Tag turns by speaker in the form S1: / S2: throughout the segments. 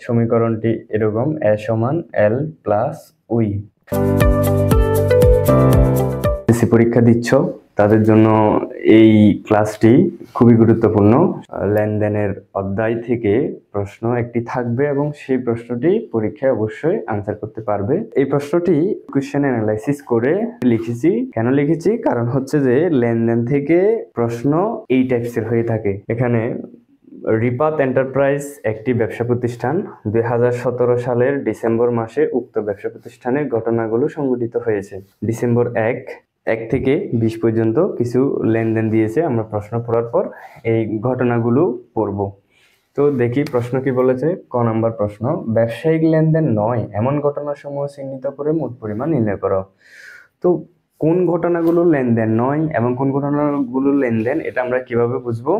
S1: সমীকরণটি এরকম, এ সমান এল প্লাস উই। এসএসসি পরীক্ষা দিচ্ছ তাদের জন্য এই ক্লাসটি খুবই গুরুত্বপূর্ণ। লেনদেনের অধ্যায় থেকে প্রশ্ন একটি থাকবে এবং সেই প্রশ্নটি পরীক্ষায় অবশ্যই আনসার করতে পারবে। এই প্রশ্নটি কোয়েশ্চেন অ্যানালাইসিস করে লিখেছি। কেন লিখেছি? কারণ হচ্ছে যে লেনদেন থেকে প্রশ্ন এই টাইপসের হয়ে থাকে। এখানে রিপাত এন্টারপ্রাইজ একটি ব্যবসা প্রতিষ্ঠান। 2017 সালের ডিসেম্বর মাসে উক্ত ব্যবসা প্রতিষ্ঠানের ঘটনাগুলো সংঘটিত হয়েছে। ডিসেম্বর 1 থেকে 20 পর্যন্ত কিছু লেনদেন দিয়েছে। আমরা প্রশ্ন পড়ার পর এই ঘটনাগুলো পড়ব। তো দেখি প্রশ্ন কি বলেছে। ক নাম্বার প্রশ্ন, ব্যবসায়িক লেনদেন নয় এমন ঘটনাসমূহ চিহ্নিত করে মোট পরিমাণ নির্ণয় করো। তো কোন ঘটনাগুলো লেনদেন নয় এবং কোন ঘটনাগুলো লেনদেন, এটা আমরা কিভাবে বুঝবো?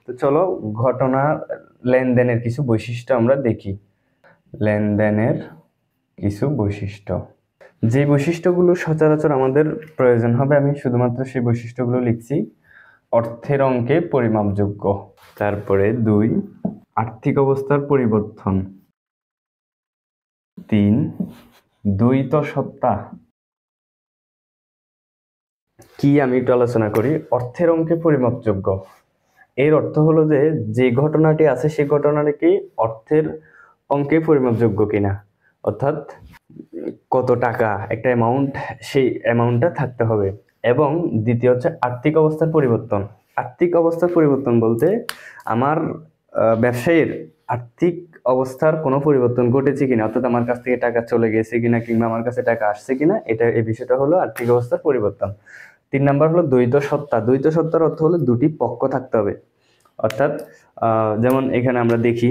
S1: তো চলো ঘটনা লেনদেনের কিছু বৈশিষ্ট্য আমরা দেখি। লেনদেনের কিছু বৈশিষ্ট্য, যে বৈশিষ্ট্যগুলো সচরাচর আমাদের প্রয়োজন হবে, আমি শুধুমাত্র সেই বৈশিষ্ট্যগুলো লিখছি। অর্থের অঙ্কে পরিমাপযোগ্য। তারপরে 2, আর্থিক অবস্থার পরিবর্তন। 3, দ্বৈত সত্তা। কি আমি একটু আলোচনা করি। অর্থের অঙ্কে পরিমাপযোগ্য, এর অর্থ হলো যে ঘটনাটি আছে সেই ঘটনাটি কি অর্থের অঙ্কে পরিমাপযোগ্য কিনা, অর্থাৎ কত টাকা একটা অ্যামাউন্ট, সেই অ্যামাউন্টটা থাকতে হবে। এবং দ্বিতীয় হচ্ছে আর্থিক অবস্থার পরিবর্তন। আর্থিক অবস্থার পরিবর্তন বলতে আমার ব্যবসায়ীর আর্থিক অবস্থার কোনো পরিবর্তন ঘটেছে কিনা, অর্থাৎ আমার কাছ থেকে টাকা চলে গেছে কিনা কিংবা আমার কাছে টাকা আসছে কিনা, এই বিষয়টা হলো আর্থিক অবস্থার পরিবর্তন। 3 নাম্বার হলো দ্বৈত সত্তা। দ্বৈত সত্তার অর্থ হলো দুটি পক্ষ থাকতে হবে। অর্থাৎ যেমন এখানে আমরা দেখি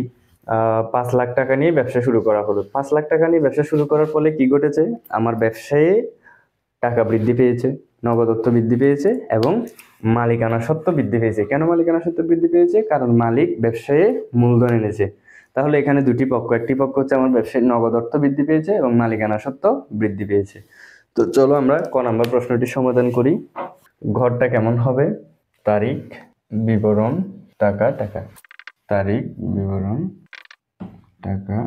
S1: 5 লাখ টাকা নিয়ে ব্যবসা শুরু করা হলো। 5 লাখ টাকা নিয়ে ব্যবসা শুরু করার ফলে কি ঘটেছে? আমার ব্যবসায়ে টাকা বৃদ্ধি পেয়েছে, নগদ অর্থ বৃদ্ধি পেয়েছে এবং মালিকানা সত্ত্ব বৃদ্ধি পেয়েছে। কেন মালিকানা সত্ত্ব বৃদ্ধি পেয়েছে? কারণ মালিক ব্যবসায়ে মূলধন এনেছে। তাহলে এখানে দুটি পক্ষ, একটি পক্ষ হচ্ছে আমার ব্যবসায়িক নগদ অর্থ বৃদ্ধি পেয়েছে এবং মালিকানা সত্ত্ব বৃদ্ধি পেয়েছে। তো চলো আমরা ক নাম্বার প্রশ্নটি সমাধান করি। ঘরটা কেমন হবে? তারিখ, বিবরণ, টাকা টাকা। তারিখ, বিবরণ, টাকা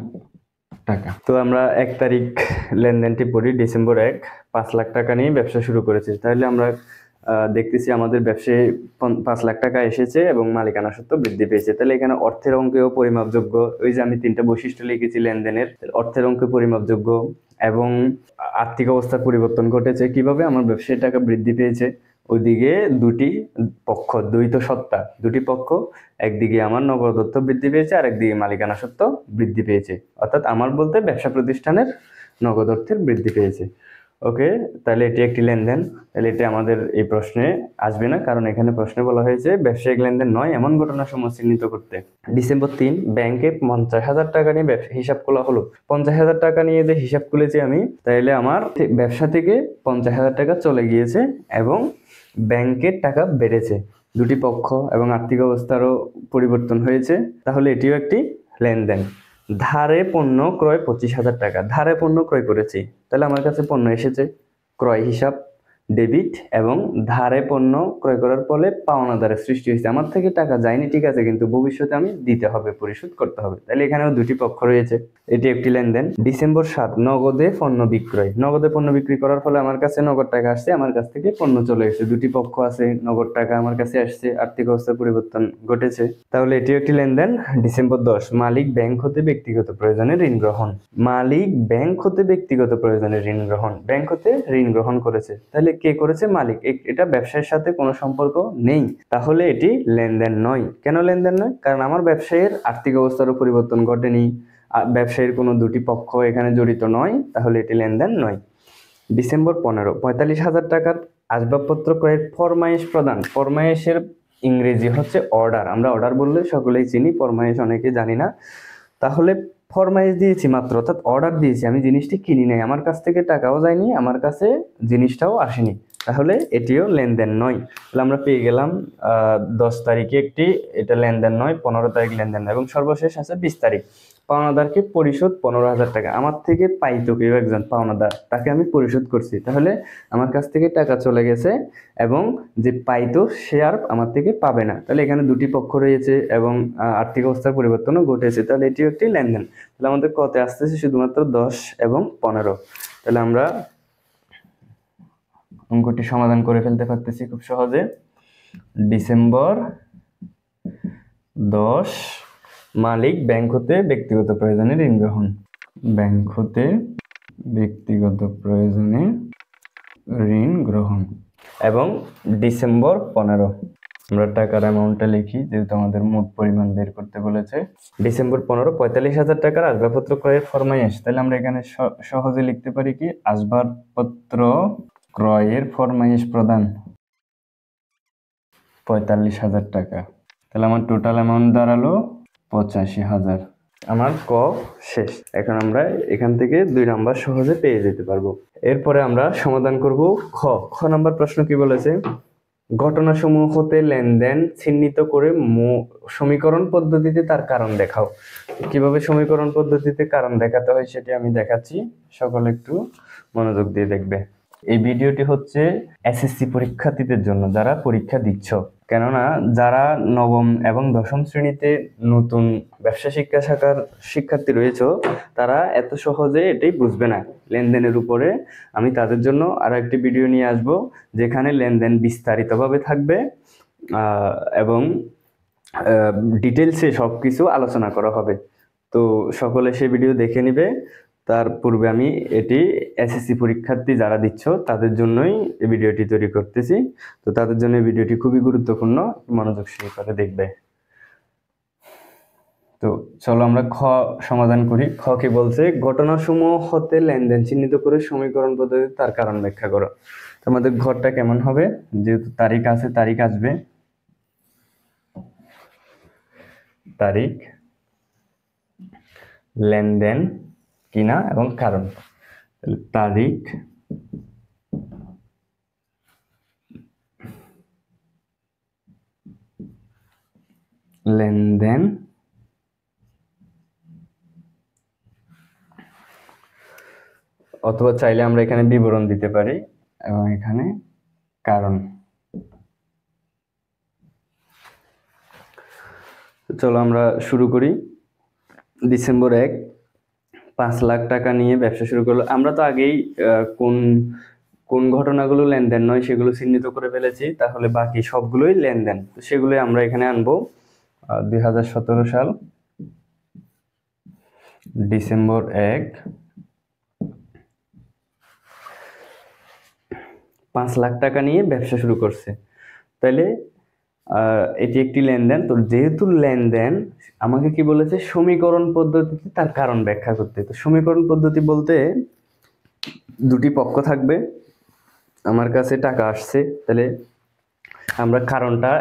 S1: টাকা। তো আমরা 1 তারিখ লেনদেনটি পড়ি। ডিসেম্বর 1, 5 লাখ টাকা নিয়ে ব্যবসা শুরু করেছে। তাহলে আমরা দেখতেছি আমাদের ব্যবসায় 5 লাখ টাকা এসেছে এবং মালিকানা সত্ত্ব বৃদ্ধি পেয়েছে। তাহলে এখানে অর্থের অঙ্কেও পরিমাপযোগ্য। ওই যে আমি 3টা বৈশিষ্ট্য লিখেছি লেনদেনের, অর্থের অঙ্কে পরিমাপযোগ্য এবং আর্থিক অবস্থার পরিবর্তন ঘটেছে। কিভাবে? আমার ব্যবসায় টাকা বৃদ্ধি পেয়েছে। ওইদিকে দুটি পক্ষ, দ্বৈত সত্তা, দুটি পক্ষ, একদিকে আমার নগদ অর্থ বৃদ্ধি পেয়েছে আর একদিকে মালিকানা সত্ত্ব বৃদ্ধি পেয়েছে, অর্থাৎ আমার বলতে ব্যবসা প্রতিষ্ঠানের নগদ অর্থের বৃদ্ধি পেয়েছে। ওকে, তাহলে এটি একটি লেনদেন। তাহলে এটা আমাদের এই প্রশ্নে আসবে না, কারণ এখানে প্রশ্নে বলা হয়েছে ব্যবসায়িক লেনদেন নয় এমন ঘটনাসমূহ চিহ্নিত করতে। ডিসেম্বর 3, ব্যাংকে 50,000 টাকা নিয়ে হিসাব খোলা হলো। 50,000 টাকা নিয়ে যে হিসাব খুলেছি আমি, তাইলে আমার ব্যবসা থেকে 50,000 টাকা চলে গিয়েছে এবং ব্যাংকের টাকা বেড়েছে। দুটি পক্ষ এবং আর্থিক অবস্থারও পরিবর্তন হয়েছে। তাহলে এটিও একটি লেনদেন। ধারে পণ্য ক্রয় 25,000 টাকা। ধারে পণ্য ক্রয় করেছি, তাহলে আমার কাছে পণ্য এসেছে, ক্রয় হিসাব ডেবিট, এবং ধারে পণ্য ক্রয় করার ফলে পাওনাদারের সৃষ্টি হয়েছে। আমার থেকে টাকা যায়নি ঠিক আছে, কিন্তু ভবিষ্যতে আমি দিতে হবে, পরিশোধ করতে হবে। তাহলে এখানেও দুটি পক্ষ রয়েছে, এটি একটি লেনদেন। ডিসেম্বর 7, নগদে পণ্য বিক্রয়। নগদে পণ্য বিক্রি করার ফলে আমার কাছে নগদ টাকা আসছে, আমার কাছ থেকে পণ্য চলে এসেছে। দুটি পক্ষ আছে, নগদ টাকা আমার কাছে আসছে, আর্থিক অবস্থার পরিবর্তন ঘটেছে। তাহলে এটিও একটি লেনদেন। ডিসেম্বর 10, মালিক ব্যাংক হতে ব্যক্তিগত প্রয়োজনে ঋণ গ্রহণ। মালিক ব্যাংক হতে ব্যক্তিগত প্রয়োজনে ঋণ গ্রহণ, ব্যাংক হতে ঋণ গ্রহণ করেছে। তাহলে কে করেছে? মালিক। এটা ব্যবসায়ের সাথে কোনো সম্পর্ক নেই, তাহলে এটি লেনদেন নয়। কেন লেনদেন নয়? কারণ আমার ব্যবসায়ের আর্থিক অবস্থারও পরিবর্তন ঘটেনি, ব্যবসায়ের কোনো দুটি পক্ষ এখানে জড়িত নয়, তাহলে এটি লেনদেন নয়। ডিসেম্বর 15, 45,000 টাকার আসবাবপত্র ক্রয়ের ফরমায়েশ প্রদান। ফরমায়েশের ইংরেজি হচ্ছে অর্ডার। আমরা অর্ডার বললে সকলেই চিনি, ফরমায়েশ অনেকে জানি না। তাহলে ফরমায়েশ দিয়েছি মাত্র, অর্থাৎ অর্ডার দিয়েছি, আমি জিনিসটি কিনি নাই, আমার কাছ থেকে টাকাও যায়নি, আমার কাছে জিনিসটাও আসেনি, তাহলে এটিও লেনদেন নয়। তাহলে আমরা পেয়ে গেলাম 10 তারিখে একটি, এটা লেনদেন নয়। 15 তারিখ লেনদেন, এবং সর্বশেষ আছে 20 তারিখ। পাওনাদারকে পরিশোধ 15,000 টাকা। আমার থেকে পাইতো কেউ একজন পাওনাদার, তাকে আমি পরিশোধ করছি, তাহলে আমার কাছ থেকে টাকা চলে গেছে এবং যে পাইতো সে আর আমার থেকে পাবে না। তাহলে এখানে দুটি পক্ষ রয়েছে এবং আর্থিক অবস্থার পরিবর্তনও ঘটেছে, তাহলে এটিও একটি লেনদেন। তাহলে আমাদের কতে আসতেছে শুধুমাত্র 10 এবং 15। তাহলে আমরা অঙ্কটি সমাধান করে ফেলতে পারতেছি খুব সহজে। ডিসেম্বর 10, মালিক ব্যাংক হতে ব্যক্তিগত প্রয়োজনে ঋণ গ্রহণ। ব্যাংক হতে ব্যক্তিগত প্রয়োজনে ঋণ গ্রহণ। এবং ডিসেম্বর 15, আমরা টাকার অ্যামাউন্টটা লিখি যেহেতু আমাদের মোট পরিমাণ বের করতে বলেছে। ডিসেম্বর 15 45,000 টাকার আসবাবপত্র ক্রয়ের ফরমাইশ। তাহলে আমরা এখানে সহজে লিখতে পারি কি, আসবাবপত্র ক্রয়ের ফরমাইশ প্রদান 45,000 টাকা। তাহলে আমার টোটাল অ্যামাউন্ট দাঁড়ালো 85,000। আমার ক শেষ। এখন আমরা এখান থেকে 2 নাম্বার সহজে পেয়ে যেতে পারবো। এরপরে আমরা সমাধান করব খ। খ নাম্বার প্রশ্ন কি বলেছে, ঘটনাসমূহ হতে লেনদেন চিহ্নিত করে সমীকরণ পদ্ধতিতে তার কারণ দেখাও। কিভাবে সমীকরণ পদ্ধতিতে কারণ দেখাতে হয় সেটি আমি দেখাচ্ছি, সকলে একটু মনোযোগ দিয়ে দেখবে। এই ভিডিওটি হচ্ছে এসএসসি পরীক্ষার্থীদের জন্য, যারা পরীক্ষা দিচ্ছ। কেননা যারা নবম এবং দশম শ্রেণীতে নতুন ব্যবসা শিক্ষা শাখার শিক্ষার্থী রয়েছে, তারা এত সহজে এটাই বুঝবে না লেনদেনের উপরে। আমি তাদের জন্য আরো একটি ভিডিও নিয়ে আসব, যেখানে লেনদেন বিস্তারিতভাবে থাকবে এবং ডিটেলসে সবকিছু আলোচনা করা হবে। তো সকলে সেই ভিডিও দেখে নিবে। তার পূর্বে আমি এটি এসএসসি পরীক্ষার্থী যারা দিচ্ছ তাদের জন্যই এই ভিডিওটি তৈরি করতেছি। তো তাদের জন্য এই ভিডিওটি খুবই গুরুত্বপূর্ণ, মনোযোগ সহকারে দেখবে। তো চলো আমরা খ সমাধান করি। খ কি বলছে, ঘটনাসমূহ হতে লেনদেন চিহ্নিত করে সমীকরণ পদ্ধতিতে তার কারণ ব্যাখ্যা করো। আমাদের ঘরটা কেমন হবে, যেহেতু তারিখ আছে, তারিখ আসবে, তারিখ, লেনদেন কিনা এবং কারণ। তারিখ, লেনদেন, অথবা চাইলে আমরা এখানে বিবরণ দিতে পারি এবং এখানে কারণ। চলো আমরা শুরু করি। ডিসেম্বর 1, 5 লাখ টাকা নিয়ে ব্যবসা শুরু করলো। আমরা তো আগেই কোন কোন ঘটনাগুলো লেনদেন নয় সেগুলো চিহ্নিত করে ফেলেছি, তাহলে বাকি সবগুলোই লেনদেন। তো সেগুলো আমরা এখানে আনবো। 2017 সাল ডিসেম্বর 1, 5 লাখ টাকা নিয়ে ব্যবসা শুরু করছে। তাহলে এটি একটি লেনদেন। তো যেহেতু লেনদেন, আমাকে কি বলেছে, সমীকরণ পদ্ধতিতে তার কারণ ব্যাখ্যা করতে। তো সমীকরণ পদ্ধতি বলতে দুটি পক্ষ থাকবে, আমার কাছে টাকা আসছে, তাহলে আমরা কারণটা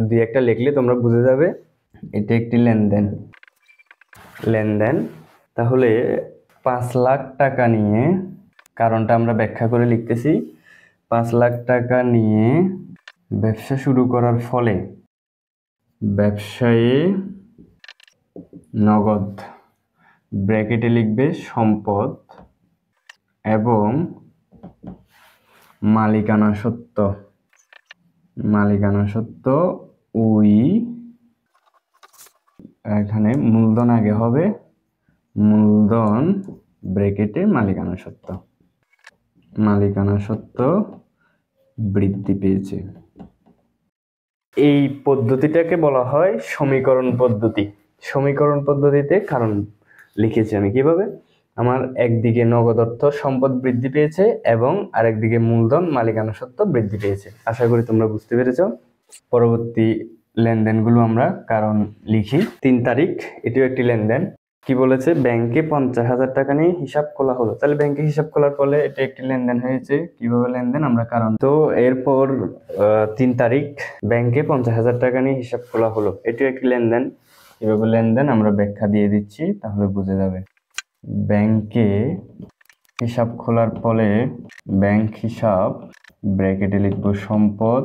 S1: দুই একটা লিখলে তোমরা বুঝে যাবে এটি একটি লেনদেন। লেনদেন, তাহলে 5 লাখ টাকা নিয়ে, কারণটা আমরা ব্যাখ্যা করে লিখতেছি, 5 লাখ টাকা নিয়ে ব্যবসা শুরু করার ফলে ব্যবসায়ে নগদ, ব্র্যাকেটে লিখবে সম্পদ এবং মালিকানা সত্ত্ব, মালিকানা সত্ত্ব ওই, এখানে মূলধন আগে হবে, মূলধন ব্র্যাকেটে মালিকানা সত্ত্ব, মালিকানা সত্ত্ব বৃদ্ধি পেয়েছে। এই পদ্ধতিটাকে বলা হয় সমীকরণ পদ্ধতি। সমীকরণ পদ্ধতিতে কারণ লিখেছি আমি কিভাবে, আমার একদিকে নগদ অর্থ সম্পদ বৃদ্ধি পেয়েছে এবং আরেকদিকে মূলধন মালিকানা সত্ত্ব বৃদ্ধি পেয়েছে। আশা করি তোমরা বুঝতে পেরেছ। পরবর্তী লেনদেনগুলো আমরা কারণ লিখি। 3 তারিখ, এটিও একটি লেনদেন। কি বলেছে, ব্যাংকে 50,000 টাকা নিয়ে হিসাব খোলা হলো। তাহলে ব্যাংকে হিসাব খোলার ফলে এটা একটি লেনদেন হয়েছে। কিভাবে লেনদেন, আমরা কারণ। তো এরপর 3 তারিখ ব্যাংকে 50,000 টাকা নিয়ে হিসাব খোলা হলো, এটিও একটি লেনদেন। কিভাবে লেনদেন আমরা ব্যাখ্যা দিয়ে দিচ্ছি, তাহলে বুঝে যাবে। ব্যাংকে হিসাব খোলার ফলে ব্যাংক হিসাব, ব্র্যাকেটে লিখব সম্পদ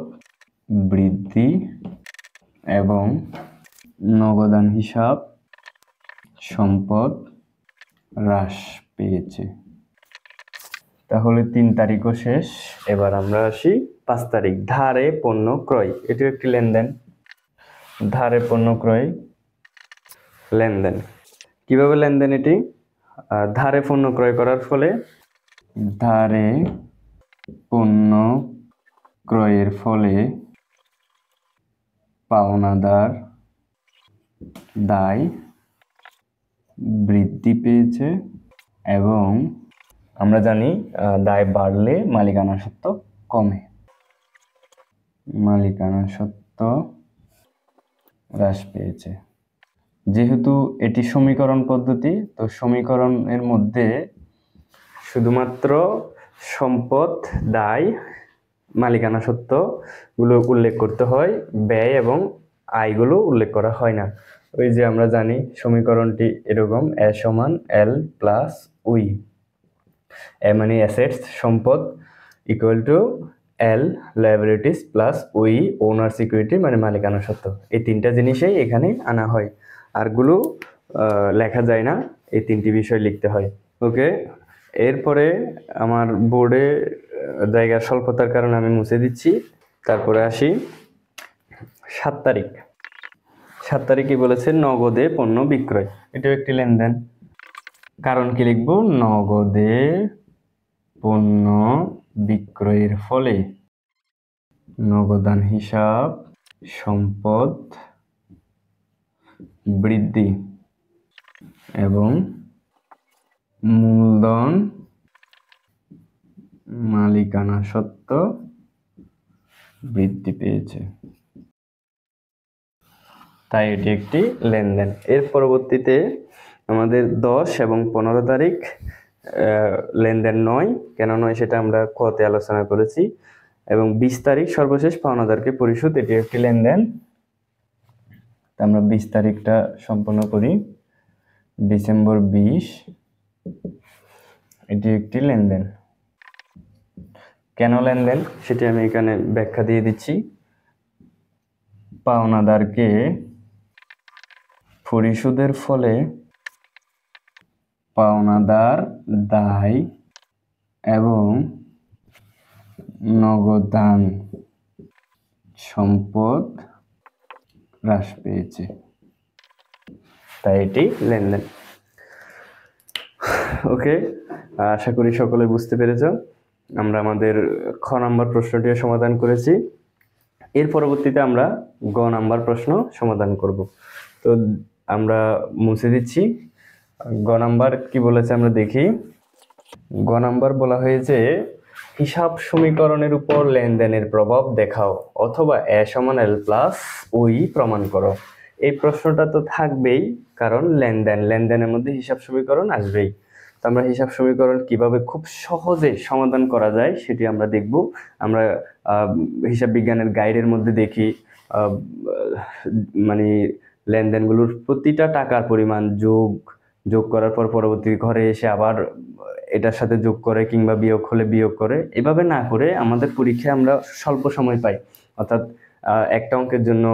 S1: বৃদ্ধি এবং নগদান হিসাব সম্পদ হ্রাস পেয়েছে। তাহলে 3 তারিখও শেষ। এবার আমরা আসি 5 তারিখ, ধারে পণ্য ক্রয়। এটিও একটি লেনদেন। ধারে পণ্য ক্রয় লেনদেন। কিভাবে লেনদেন এটি? ধারে পণ্য ক্রয় করার ফলে, ধারে পণ্য ক্রয়ের ফলে পাওনাদার দায় বৃদ্ধি পেয়েছে এবং আমরা জানি দায় বাড়লে মালিকানা সত্ত্ব কমে, মালিকানা সত্ত্ব হ্রাস পেয়েছে। যেহেতু এটি সমীকরণ পদ্ধতি, তো সমীকরণের মধ্যে শুধুমাত্র সম্পদ, দায়, মালিকানা সত্ত্ব গুলো উল্লেখ করতে হয়, ব্যয় এবং আয়গুলো উল্লেখ করা হয় না। ওই যে আমরা জানি সমীকরণটি এরকম, এ সমান এল প্লাস উই। এ মানে অ্যাসেটস সম্পদ, equal to L liabilities plus we owner security মানে মালিকানা সত্ত্ব। এই 3টা জিনিসই এখানে আনা হয়, আরগুলো লেখা যায় না, এই 3টি বিষয় লিখতে হয়। ওকে, এরপরে আমার বোর্ডে জায়গার স্বল্পতার কারণে আমি মুছে দিচ্ছি। তারপরে আসি 7 তারিখ। 7 তারিখে বলেছে নগদে পণ্য বিক্রয়। এটাও একটি লেনদেন। কারণ কি লিখব? নগদে পণ্য বিক্রয়ের ফলে নগদান হিসাব সম্পদ বৃদ্ধি এবং মূলধন মালিকানা সত্ত্ব বৃদ্ধি পেয়েছে, তাই এটি একটি লেনদেন। এর পরবর্তীতে আমাদের 10 এবং 15 তারিখ লেনদেন নয়। কেন নয় সেটা আমরা কতে আলোচনা করেছি। এবং 20 তারিখ সর্বশেষ পাওনাদারকে পরিশোধ, এটি একটি লেনদেন। আমরা 20 তারিখটা সম্পন্ন করি। ডিসেম্বর 20, এটি একটি লেনদেন। কেন লেনদেন সেটি আমি এখানে ব্যাখ্যা দিয়ে দিচ্ছি। পাওনাদারকে পরিশোধের ফলে পাওনাদার দায় এবং নগদান সম্পদ হ্রাস পেয়েছে, তাই এটি লেনদেন। ওকে, আশা করি সকলে বুঝতে পেরেছ। আমরা আমাদের খ নাম্বার প্রশ্নটিও সমাধান করেছি। এর পরবর্তীতে আমরা গ নাম্বার প্রশ্ন সমাধান করব। তো আমরা মুছে দিচ্ছি। গ নাম্বার কি বলেছে আমরা দেখি। গ নাম্বার বলা হয়েছে হিসাব সমীকরণের উপর লেনদেনের প্রভাব দেখাও অথবা এ সমান এল প্লাস ওই প্রমাণ করো। এই প্রশ্নটা তো থাকবেই, কারণ লেনদেনের মধ্যে হিসাব সমীকরণ আসবেই। তো আমরা হিসাব সমীকরণ কিভাবে খুব সহজে সমাধান করা যায় সেটি আমরা দেখব। আমরা হিসাব বিজ্ঞানের গাইডের মধ্যে দেখি মানে লেনদেনগুলোর প্রতিটা টাকার পরিমাণ যোগ করার পর পরবর্তী ঘরে এসে আবার এটার সাথে যোগ করে কিংবা বিয়োগ হলে বিয়োগ করে, এভাবে না করে আমাদের পরীক্ষায় আমরা স্বল্প সময় পাই, অর্থাৎ একটা অঙ্কের জন্য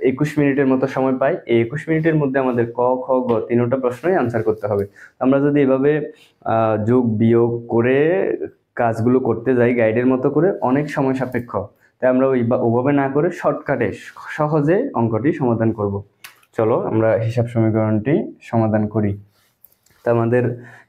S1: 21 মিনিটের মতো সময় পাই। এই 21 মিনিটের মধ্যে আমাদের ক, খ, গ 3টা প্রশ্নই আনসার করতে হবে। আমরা যদি এভাবে যোগ বিয়োগ করে কাজগুলো করতে যাই গাইডের মতো করে, অনেক সময় সাপেক্ষ। তাই আমরা ওইভাবে না করে শর্টকাটে সহজে অঙ্কটি সমাধান করব। চলো আমরা হিসাব সমীকরণটি সমাধান করি। তা আমাদের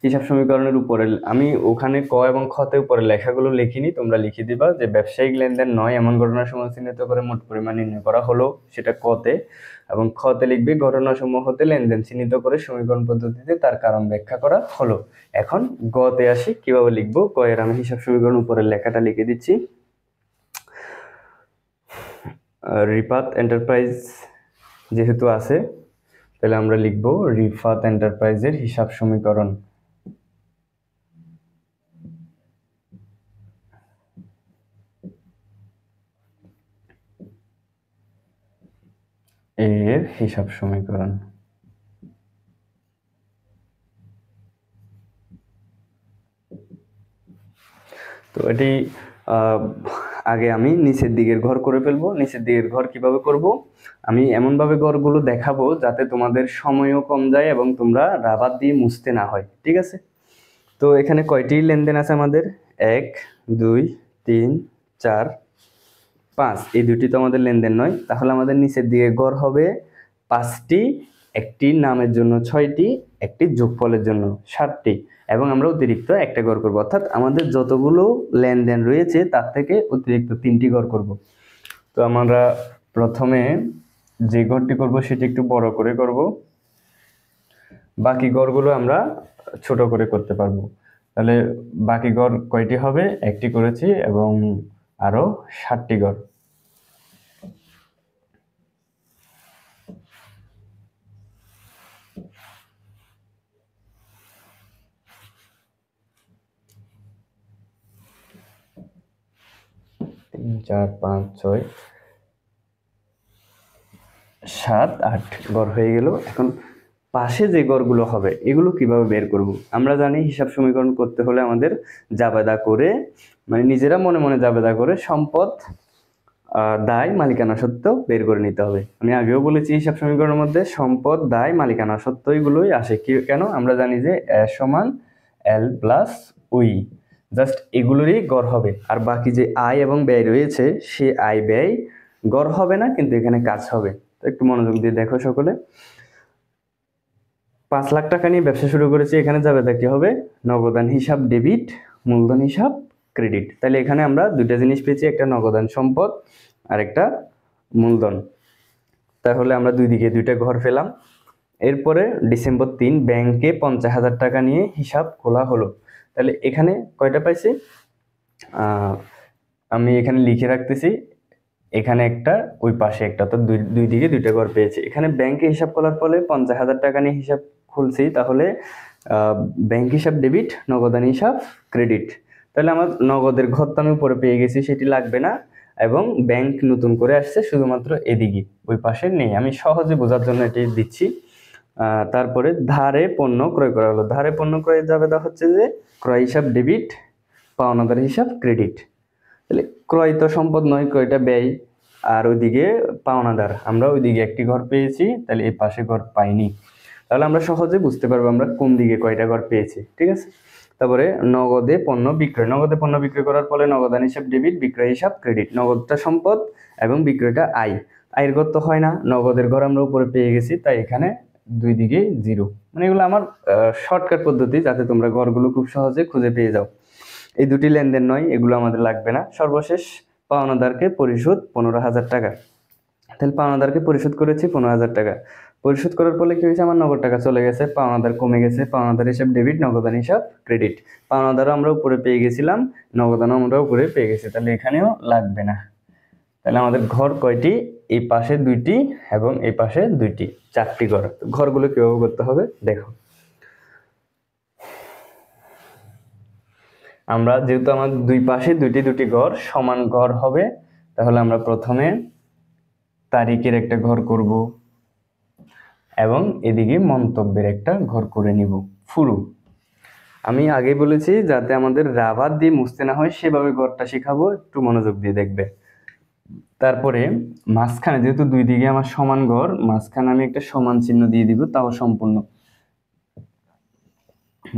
S1: হিসাব সমীকরণের উপরে আমি ওখানে ক এবং খতে উপরে লেখাগুলো লিখিনি, তোমরা লিখে দিবা যে ব্যবসায়িক লেনদেন নয় এমন ঘটনাসমূহ চিহ্নিত করে মোট পরিমাণ নির্ণয় করা হলো, সেটা কতে। এবং খতে লিখবে ঘটনাসমূহ হতে লেনদেন চিহ্নিত করে সমীকরণ পদ্ধতিতে তার কারণ ব্যাখ্যা করা হলো। এখন গতে আসি, কিভাবে লিখবো। ক এর আমি হিসাব সমীকরণ উপরের লেখাটা লিখে দিচ্ছি। রিপাত এন্টারপ্রাইজ যেহেতু আছে, তাহলে আমরা লিখব রিফাত এন্টারপ্রাইজের হিসাব সমীকরণ। এর হিসাব সমীকরণ। তো এটি আগে আমি নিচের দিকের ঘর করে ফেলবো। নিচের দিকের ঘর কিভাবে করব, আমি এমনভাবে ঘরগুলো দেখাবো যাতে তোমাদের সময়ও কম যায় এবং তোমরা রাবার দিয়ে মুছতে না হয়, ঠিক আছে? তো এখানে কয়টি লেনদেন আছে আমাদের? 1 2 3 4 5, এই দুটি তো আমাদের লেনদেন নয়, তাহলে আমাদের নিচের দিকে ঘর হবে 5টি, একটি নামের জন্য 6টি, একটি যোগফলের জন্য 7টি, এবং আমরা অতিরিক্ত একটা ঘর করব, অর্থাৎ আমাদের যতগুলো লেনদেন রয়েছে তার থেকে অতিরিক্ত 3টি ঘর করব। তো আমরা প্রথমে যে ঘরটি করব সেটি একটু বড় করে করব, বাকি ঘরগুলো আমরা ছোট করে করতে পারবো। তাহলে বাকি ঘর কয়টি হবে? একটি করেছি এবং আরো 7টি ঘর। তিন, 4, 5, 6, 7, 8 ঘর হয়ে গেল। এখন পাশে যে ঘরগুলো হবে এগুলো কিভাবে বের করব? আমরা জানি হিসাব সমীকরণ করতে হলে আমাদের জাবেদা করে, মানে নিজেরা মনে মনে জাবেদা করে সম্পদ, দায়, মালিকানা সত্ত্ব বের করে নিতে হবে। আমি আগেও বলেছি হিসাব সমীকরণের মধ্যে সম্পদ, দায়, মালিকানা সত্ত্ব এগুলোই আসে। কেন? আমরা জানি যে এ সমান এল প্লাস উই, জাস্ট এগুলোরই গড় হবে। আর বাকি যে আয় এবং ব্যয় রয়েছে সে আয় ব্যয় গড় হবে না, কিন্তু এখানে কাজ হবে। তো একটু মনোযোগ দিয়ে দেখো সকলে। 5 লাখ টাকা নিয়ে ব্যবসা শুরু করেছি, এখানে যাবে কি হবে? নগদান হিসাব ডেবিট, মূলধন হিসাব ক্রেডিট। তাহলে এখানে আমরা দুইটা জিনিস পেয়েছি, একটা নগদান সম্পদ আর একটা মূলধন। তাহলে আমরা দুই দিকে দুইটা ঘর পেলাম। এরপরে ডিসেম্বর 3 ব্যাংকে 50,000 টাকা নিয়ে হিসাব খোলা হলো। তাহলে এখানে কয়টা পাইছি? আমি এখানে লিখে রাখতেছি, এখানে একটা, ওই পাশে একটা, তো দুই দিকে দুইটা ঘর পেয়েছি। এখানে ব্যাংকে হিসাব খোলার ফলে 50,000 টাকা নিয়ে হিসাব খুলছি, তাহলে ব্যাংক হিসাব ডেবিট, নগদান হিসাব ক্রেডিট। তাহলে আমার নগদের ঘর তো আমি উপরে পেয়ে গেছি, সেটি লাগবে না, এবং ব্যাংক নতুন করে আসছে শুধুমাত্র এদিকে, ওই পাশে নেই। আমি সহজে বোঝার জন্য এটি দিচ্ছি। তারপরে ধারে পণ্য ক্রয় করা হলো। ধারে পণ্য ক্রয়ের জাবেদা হচ্ছে যে ক্রয় হিসাব ডেবিট, পাওনাদার হিসাব ক্রেডিট। তাহলে ক্রয় তো সম্পদ নয়, ক্রয়টা ব্যয়, আর ওইদিকে পাওনাদার, আমরা ওইদিকে একটি ঘর পেয়েছি, তাহলে এই পাশে ঘর পাইনি। তাহলে আমরা সহজে বুঝতে পারবো আমরা কোন দিকে কয়টা ঘর পেয়েছি, ঠিক আছে? তারপরে নগদে পণ্য বিক্রয়। নগদে পণ্য বিক্রয় করার ফলে নগদান হিসাব ডেবিট, বিক্রয় হিসাব ক্রেডিট। নগদটা সম্পদ এবং বিক্রয়টা আয়। আয়ের ঘর তো হয় না, নগদের ঘর আমরা উপরে পেয়ে গেছি, তাই এখানে দুই দিকে 0। মানে এগুলো আমার শর্টকাট পদ্ধতি, যাতে তোমরা ঘরগুলো খুব সহজে খুঁজে পেয়ে যাও। এই দুটি লেনদেন নয়, এগুলো আমাদের লাগবে না। সর্বশেষ পাওনাদারকে পরিশোধ 15,000 টাকা। তাহলে পাওনাদারকে পরিশোধ করেছি 15,000 টাকা। পরিশোধ করার ফলে কি হয়েছে? আমার নগদ টাকা চলে গেছে, পাওনাদার কমে গেছে। পাওনাদার হিসাব ডেবিট, নগদান হিসাব ক্রেডিট। পাওনাদারও আমরা উপরে পেয়ে গেছিলাম, নগদানও আমরা উপরে পেয়ে গেছি, তাহলে এখানেও লাগবে না। তাহলে আমাদের ঘর কয়টি? এই পাশে 2টি এবং এই পাশে 2টি, 4টি ঘর। ঘরগুলো কিভাবে করতে হবে দেখো। আমরা যেহেতু আমার দুই পাশে দুটি ঘর সমান ঘর হবে, তাহলে আমরা প্রথমে তারিখের একটা ঘর করব এবং এদিকে মন্তব্যের একটা ঘর করে নিব ফুরু। আমি আগে বলেছি যাতে আমাদের রাবার দিয়ে মুছতে না হয় সেভাবে ঘরটা শেখাবো, একটু মনোযোগ দিয়ে দেখবে। তারপরে মাঝখানে যেহেতু দুই দিকে আমার সমান ঘর, মাঝখানে আমি একটা সমান চিহ্ন দিয়ে দিব, তাও সম্পূর্ণ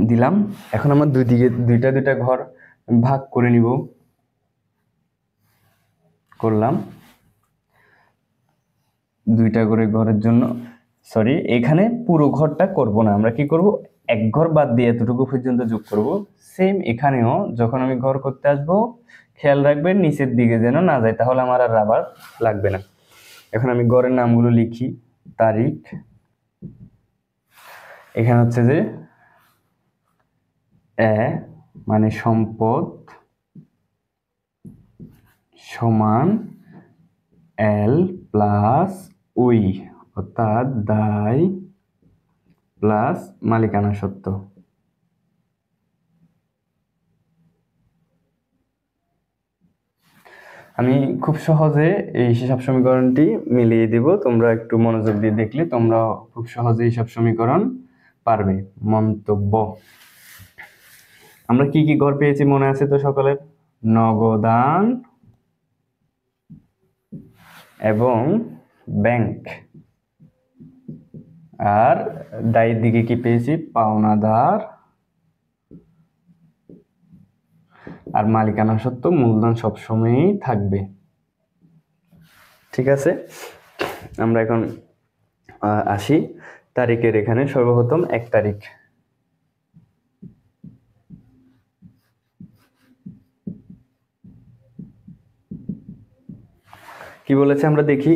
S1: দিলাম। এখন আমার দুই দিকে দুইটা ঘর ভাগ করে নিব, করলাম। দুইটা করে ঘরের জন্য, সরি, এখানে পুরো ঘরটা করব না, আমরা কি করব? এক ঘর বাদ দিয়ে এতটুকু পর্যন্ত যোগ করব। সেম এখানেও যখন আমি ঘর করতে আসব, খেয়াল রাখবেন নিচের দিকে যেন না যায়, তাহলে আমার আর রাবার লাগবে না। এখন আমি ঘরের নামগুলো লিখি। তারিখ, এখানে হচ্ছে যে এ মানে সম্পদ সমান এল প্লাস উই, অর্থাৎ দায় প্লাস মালিকানা সত্ত্ব। আমি খুব সহজে এই হিসাব সমীকরণটি মিলিয়ে দিব, তোমরা একটু মনোযোগ দিয়ে দেখলে তোমরা খুব সহজে হিসাব সমীকরণ পারবে। মন্তব্য, আমরা কি কি ঘর পেয়েছি মনে আছে তো সকলের? নগদান এবং ব্যাংক, আর দায়ের দিকে কি পেয়েছি, পাওনাদার আর মালিকানা সত্ত্ব মূলধন সবসময়ই থাকবে। ঠিক আছে, আমরা এখন আসি তারিখের এখানে। সর্বপ্রথম 1 তারিখ। কি বলেছে আমরা দেখি,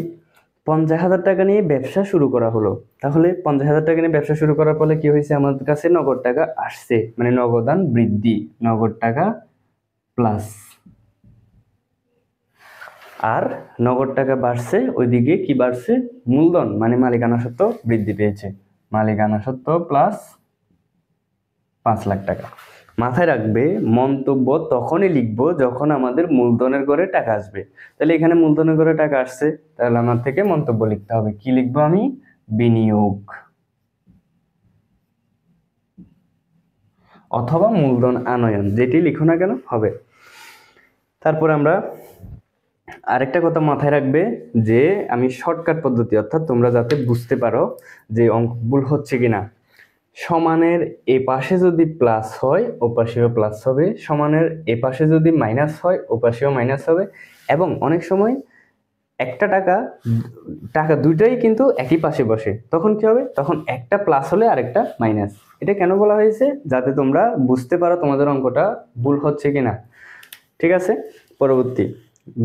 S1: 50,000 টাকা নিয়ে ব্যবসা শুরু করা হলো। তাহলে 50,000 টাকা নিয়ে ব্যবসা শুরু করার ফলে কি হয়েছে, আমাদের কাছে নগদ টাকা আসছে, মানে নগদান বৃদ্ধি, নগদ টাকা প্লাস, আর নগদ টাকা বাড়ছে, ওইদিকে কি বাড়ছে, মূলধন মানে মালিকানা সত্ত্ব বৃদ্ধি পেয়েছে, মালিকানা সত্ত্ব প্লাস 5 লাখ টাকা। মাথায় রাখবে, মন্তব্য তখনই লিখবো যখন আমাদের মূলধনের ঘরে টাকা আসবে। তাহলে এখানে মূলধনের ঘরে টাকা আসছে, তাহলে আমার থেকে মন্তব্য লিখতে হবে। কি লিখবো আমি, বিনিয়োগ অথবা মূলধন আনয়ন, যেটি লিখো না কেন হবে। তারপর আমরা আরেকটা কথা মাথায় রাখবে, যে আমি শর্টকাট পদ্ধতি, অর্থাৎ তোমরা যাতে বুঝতে পারো যে অঙ্ক ভুল হচ্ছে কিনা। সমানের এ পাশে যদি প্লাস হয় ও পাশেও প্লাস হবে, সমানের এ পাশে যদি মাইনাস হয় ও পাশেও মাইনাস হবে, এবং অনেক সময় একটা টাকা দুইটাই কিন্তু একই পাশে বসে, তখন কি হবে, তখন একটা প্লাস হলে আরেকটা মাইনাস। এটা কেন বলা হয়েছে, যাতে তোমরা বুঝতে পারো তোমাদের অঙ্কটা ভুল হচ্ছে কিনা। ঠিক আছে, পরবর্তী,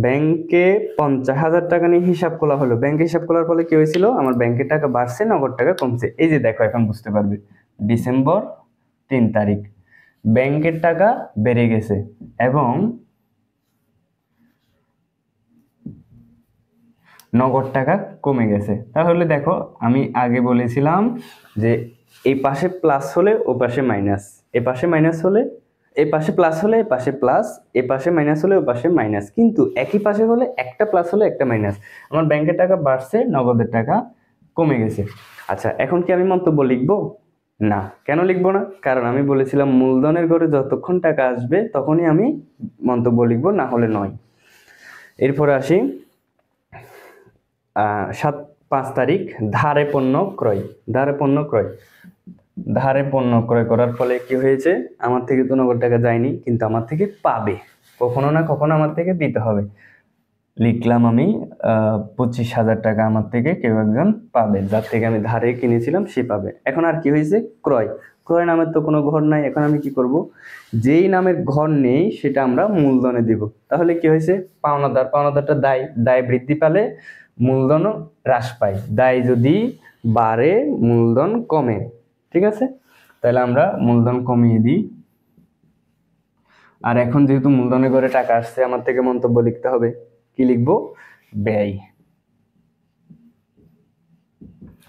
S1: ব্যাংকে 50,000 টাকা নিয়ে হিসাব খোলা হলো। ব্যাংকে হিসাব খোলার ফলে কি হয়েছিল, আমার ব্যাংকের টাকা বাড়ছে, নগদ টাকা কমছে। এই যে দেখো, এখন বুঝতে পারবে, ডিসেম্বর 3 তারিখ ব্যাংকের টাকা বেড়ে গেছে এবং নগদ টাকা কমে গেছে। তাহলে দেখো, আমি আগে বলেছিলাম যে এই পাশে প্লাস হলে ও পাশে মাইনাস, এ পাশে মাইনাস হলে এ পাশে প্লাস হলে এ পাশে প্লাস, এ পাশে মাইনাস হলে ও পাশে মাইনাস, কিন্তু একই পাশে হলে একটা প্লাস হলে একটা মাইনাস। আমার ব্যাংকের টাকা বাড়ছে, নগদের টাকা কমে গেছে। আচ্ছা, এখন কি আমি মন্তব্য লিখবো? না। কেন লিখবো না? কারণ আমি বলেছিলাম মূলধনের ঘরে যতক্ষণ টাকা আসবে তখনই আমি মন্তব্য লিখবো, না হলে নয়। এরপরে আসি 5 তারিখ, ধারে পণ্য ক্রয়। ধারে পণ্য ক্রয়, ধারে পণ্য ক্রয় করার ফলে কি হয়েছে, আমার থেকে তো নগদ টাকা যায়নি, কিন্তু আমার থেকে পাবে, কখনো না কখনো আমার থেকে দিতে হবে। লিখলাম আমি 25,000 টাকা আমার থেকে কেউ একজন পাবে, যার থেকে আমি ধারে কিনেছিলাম সে পাবে। এখন আর কি হয়েছে, ক্রয়। ক্রয় নামের তো কোনো ঘর নাই, এখন আমি কি করব, যেই নামের ঘর নেই সেটা আমরা মূলধনে দিব। তাহলে কি হয়েছে, পাওনাদার, পাওনাদারটা দায়, দায় বৃদ্ধি পেলে মূলধনও হ্রাস পায়, দায় যদি বাড়ে মূলধন কমে। ঠিক আছে, তাহলে আমরা মূলধন কমিয়ে দিই। আর এখন যেহেতু মূলধনের ঘরে টাকা আসছে, আমার থেকে মন্তব্য লিখতে হবে। কি লিখবো, ব্যয়।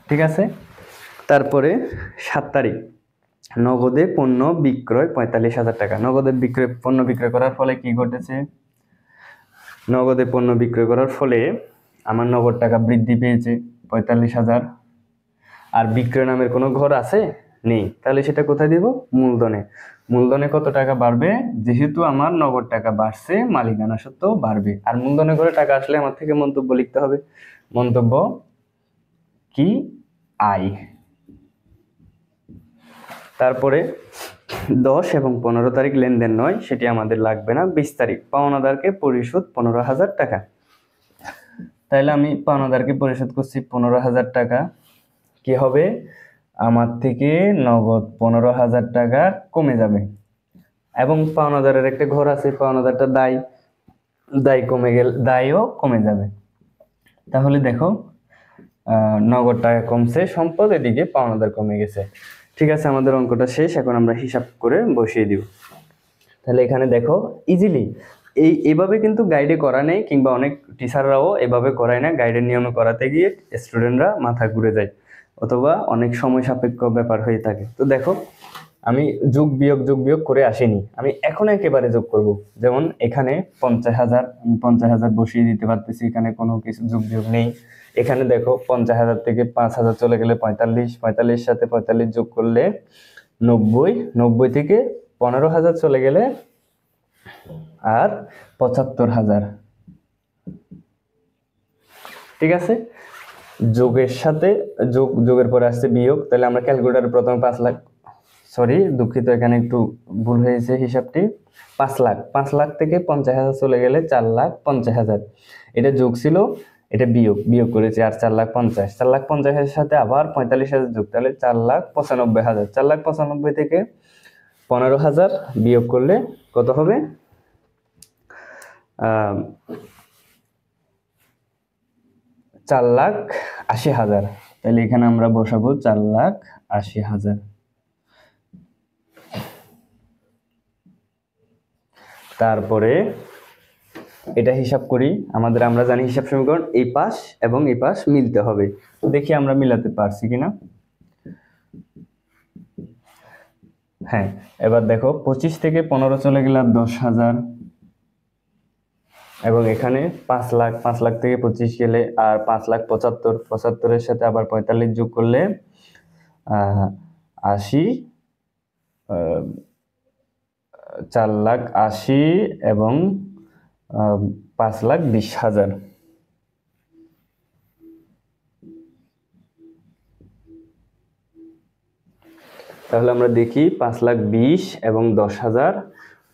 S1: ঠিক আছে, তারপরে 7 তারিখ, নগদে পণ্য বিক্রয় 45,000 টাকা। নগদে পণ্য বিক্রয় করার ফলে কি ঘটেছে, নগদে পণ্য বিক্রয় করার ফলে আমার নগদ টাকা বৃদ্ধি পেয়েছে 45,000। আর বিক্রয় নামের কোনো ঘর আছে, নেই, তাহলে সেটা কোথায় দিব, মূলধনে। মূলধনে কত টাকা বাড়বে, যেহেতু আমার নগদ টাকা বাড়ছে, মালিকানা সত্ত্বেও বাড়বে। আর মূলধনে করে টাকা আসলে আমার থেকে মন্তব্য লিখতে হবে। মন্তব্য কি, আয়। তারপরে 10 এবং 15 তারিখ লেনদেন নয়, সেটি আমাদের লাগবে না। 20 তারিখ, পাওনাদারকে পরিশোধ 15,000 টাকা। তাহলে আমি পাওনাদারকে পরিশোধ করছি 15,000 টাকা। কি হবে, আমার থেকে নগদ 15,000 টাকা কমে যাবে, এবং পাওনাদারের একটা ঘর আছে, পাওনাদারটা দায় কমে গেলে দায়ও কমে যাবে। তাহলে দেখো, নগদ টাকা কমছে, সম্পদ, এদিকে পাওনাদার কমে গেছে। ঠিক আছে, আমাদের অঙ্কটা শেষ। এখন আমরা হিসাব করে বসিয়ে দিব। তাহলে এখানে দেখো, ইজিলি এইভাবে কিন্তু গাইডে করা নেই, কিংবা অনেক টিচাররাও এভাবে করায় না। গাইডের নিয়মে করাতে গিয়ে স্টুডেন্টরা মাথা ঘুরে যায়, অথবা অনেক সময় সাপেক্ষ ব্যাপার হয়ে থাকে। তো দেখো, আমি যোগ বিয়োগ করে আসিনি, আমি এখন একেবারে যোগ করব। যেমন এখানে 50,000, আমি 50,000 বসিয়ে দিতে পারতেছি, এখানে কোনো কিছু যোগ বিয়োগ নেই। এখানে দেখো, 50,000 থেকে 5,000 চলে গেলে 45, 45 সাথে 45 যোগ করলে 90, 90 থেকে 15,000 চলে গেলে আর 75,000। ঠিক আছে, যোগের সাথে যোগের পরে আসছে বিয়োগ, তাহলে আমরা ক্যালকুলেটারে প্রথমে 5 লাখ, সরি দুঃখিত এখানে একটু ভুল হয়েছে হিসাবটি, 5 লাখ থেকে 50,000 চলে গেলে 4,50,000, এটা যোগ ছিল, এটা বিয়োগ করেছি, আর 4,50,000 সাথে আবার 45,000 যোগ, তাহলে 4,95,000, 4,95,000 থেকে 15,000 বিয়োগ করলে কত হবে? 4,80,000। তাহলে এখানে আমরা বসাবো 4,80,000। তারপরে এটা হিসাব করি, আমরা জানি হিসাব সমীকরণ এই পাশ এবং এই পাশ মিলতে হবে, দেখি আমরা মিলাতে পারছি কিনা। হ্যাঁ, এবার দেখো 25 থেকে 15 চলে গেলে 10,000, এবং এখানে 5 লাখ, 5 লাখ থেকে 25 গেলে আর 5,75,000, 75-এর সাথে আবার 45 যোগ করলে 80, 4,80,000 এবং 5,20,000। তাহলে আমরা দেখি 5,20,000 এবং 10,000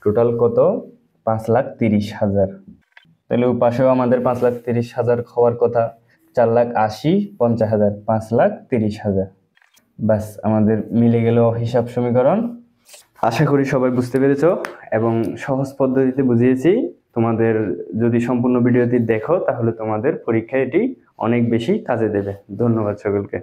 S1: টোটাল কত? 5,30,000। তাহলে ওই পাশেও আমাদের 5,30,000 হওয়ার কথা, 4,80,000, 50,000, 5,30,000। বাস, আমাদের মিলে গেল হিসাব সমীকরণ। আশা করি সবাই বুঝতে পেরেছো এবং সহজ পদ্ধতিতে বুঝিয়েছি। তোমাদের যদি সম্পূর্ণ ভিডিওটি দেখো তাহলে তোমাদের পরীক্ষায় এটি অনেক বেশি কাজে দেবে। ধন্যবাদ সকলকে।